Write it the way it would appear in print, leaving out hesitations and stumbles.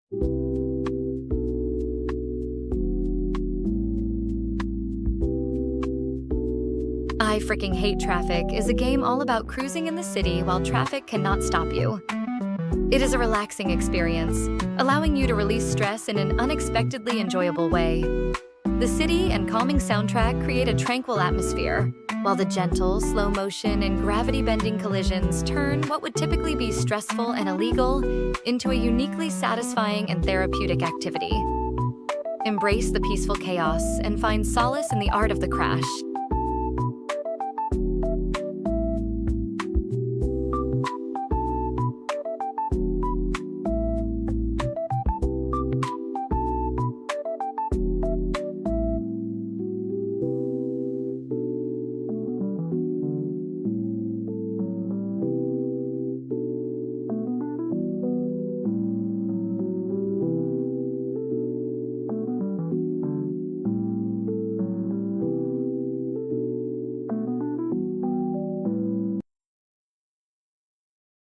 I Freaking Hate Traffic is a game all about cruising in the city while traffic cannot stop you. It is a relaxing experience, allowing you to release stress in an unexpectedly enjoyable way. The city and calming soundtrack create a tranquil atmosphere, while the gentle, slow motion and gravity-bending collisions turn what would typically be stressful and illegal into a uniquely satisfying and therapeutic activity. Embrace the peaceful chaos and find solace in the art of the crash.